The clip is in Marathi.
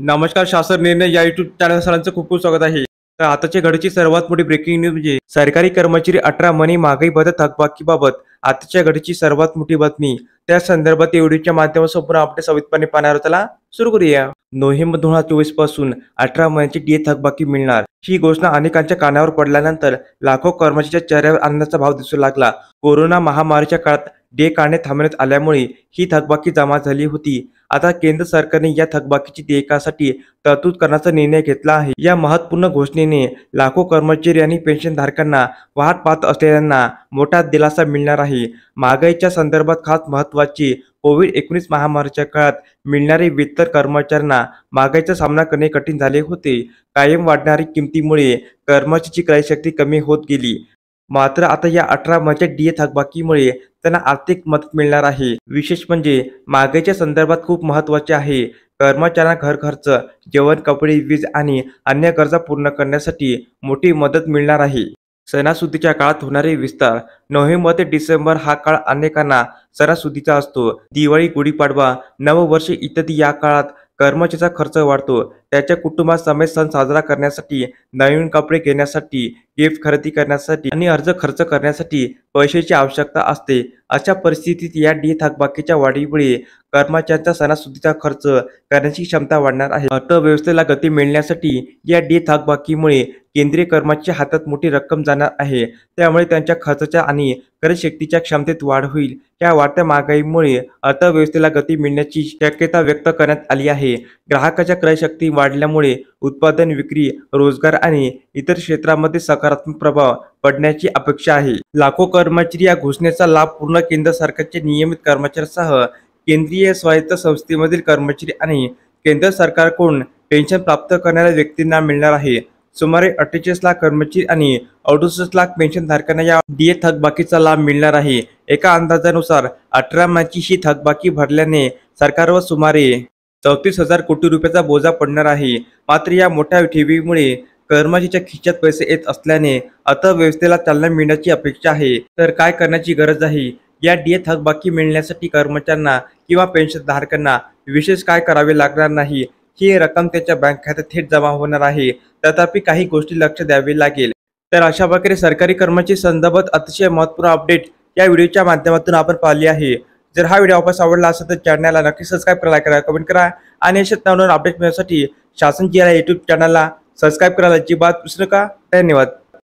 नमस्कार. शासन निर्णय या युट्यूब चॅनल सरांचं खूप खूप स्वागत आहे. तर आताच्या घडीची सर्वात मोठी ब्रेकिंग न्यूज म्हणजे सरकारी कर्मचारी 18 महिने महागाई भत्ता थकबाकीबाबत आताच्या घडीची सर्वात मोठी बातमी. त्या संदर्भात या व्हिडिओच्या माध्यमातून संपूर्ण अपडेट सविस्तरपणे पाहणार आहोत. चला सुरू करूया. नोव्हेंबर 2024 पासून 18 महिन्याची डीए थकबाकी मिळणार. ही घोषणा अनेकांच्या कानावर पडल्यानंतर लाखो कर्मचाऱ्यांच्या चेहऱ्यावर आनंदाचा भाव दिसू लागला. कोरोना महामारीच्या काळात डीए काढणे थांबवण्यात आल्यामुळे ही थकबाकी जमा झाली होती. आता केंद्र सरकारने या थकबाकीची देयकासाठी तरतूद करण्याचा निर्णय घेतला आहे. या महत्त्वपूर्ण घोषणेने लाखो कर्मचारी आणि पेन्शनधारकांना वाट पाहत असलेल्यांना मोठा दिलासा मिळणार आहे. महागाईच्या संदर्भात खास महत्त्वाची कोविड-19 महामारीच्या काळात मिळणारे वेतन कर्मचाऱ्यांना महागाईचा सामना करणे कठीण झाले होते. कायम वाढणारी किमतीमुळे कर्मचाऱ्यांची क्रयशक्ती कमी होत गेली. मात्र आता या 18 महिन्याच्या डीए थकबाकीमुळे त्यांना आर्थिक मदत मिळणार आहे. विशेष म्हणजे महागाईच्या संदर्भात खूप महत्त्वाचे आहे. कर्मचाऱ्यांना घर खर्च, जेवण, कपडे, वीज आणि अन्य गरजा पूर्ण करण्यासाठी मोठी मदत मिळणार आहे. सणासुदीच्या काळात होणारे विस्तार. नोव्हेंबर ते डिसेंबर हा काळ अनेकांना सणासुदीचा असतो. दिवाळी, गुढीपाडवा, नववर्ष इत्यादी या काळात कर्मचाऱ्याचा खर्च वाढतो. त्याच्या कुटुंबासमेत सण साजरा करण्यासाठी, नवीन कपडे घेण्यासाठी, गिफ्ट खरेदी करण्यासाठी आणि अर्ज खर्च करण्यासाठी पैशाची आवश्यकता असते. अशा परिस्थितीत या डीए थकबाकीच्या वाढीमुळे कर्मचाऱ्यांचा सणासुदीचा खर्च करण्याची क्षमता वाढणार आहे. अर्थव्यवस्थेला गती मिळण्यासाठी या डीए थकबाकीमुळे केंद्रीय कर्मचाऱ्यांच्या हातात मोठी रक्कम जाणार आहे. त्यामुळे त्यांच्या खर्चाच्या आणि क्रयशक्तीच्या क्षमतेत वाढ होईल. या वाढत्या महागाईमुळे अर्थव्यवस्थेला गती मिळण्याची शक्यता व्यक्त करण्यात आली आहे. ग्राहकाच्या क्रयशक्ती वाढल्यामुळे उत्पादन, विक्री, रोजगार आणि इतर क्षेत्रांमध्ये सकारात्मक प्रभाव पडण्याची अपेक्षा आहे. लाखो कर्मचारी या घोषणेचा लाभ पूर्ण केंद्र सरकारच्या नियमित कर्मचाऱ्यांसह केंद्रीय स्वायत्त संस्थेमधील कर्मचारी आणि केंद्र सरकारकडून पेन्शन प्राप्त करणाऱ्या व्यक्तींना मिळणार आहे. सुमारे 48 लाख कर्मचारी आणि 68 लाख पेन्शनधारकांना या डीए थकबाकीचा लाभ मिळणार आहे. एका अंदाजानुसार 18 महिन्याची ही थकबाकी भरल्याने सरकारवर सुमारे 34,000 कोटी रुपयाचा बोजा पडणार आहे. मात्र या मोठ्या ठेवीमुळे कर्मचाऱ्यांच्या खिशात पैसे येत असल्याने अर्थव्यवस्थेला चालना मिळण्याची अपेक्षा आहे. तर काय करण्याची गरज आहे? या डीए थकबाकी मिळण्यासाठी कर्मचाऱ्यांना किंवा पेन्शनधारकांना विशेष काय करावे लागणार नाही. ही रक्कम त्यांच्या बँक खात्यात थेट जमा होणार आहे. तथापि काही गोष्टी लक्ष द्यावे लागेल. तर अशा प्रकारे सरकारी कर्मचारी संदर्भात अतिशय महत्त्वपूर्ण अपडेट या व्हिडिओच्या माध्यमातून आपण पाहिली आहे. जर हा व्हिडिओ आपल्यास आवडला असेल तर चॅनलला नक्की सबस्क्राईब करा, लाईक करा, कमेंट करा आणि अशाच नवनवीन अपडेट मिळण्यासाठी शासन जी या यूट्यूब चॅनलला सबस्क्राईब करायला अजिबात विसरू नका. धन्यवाद.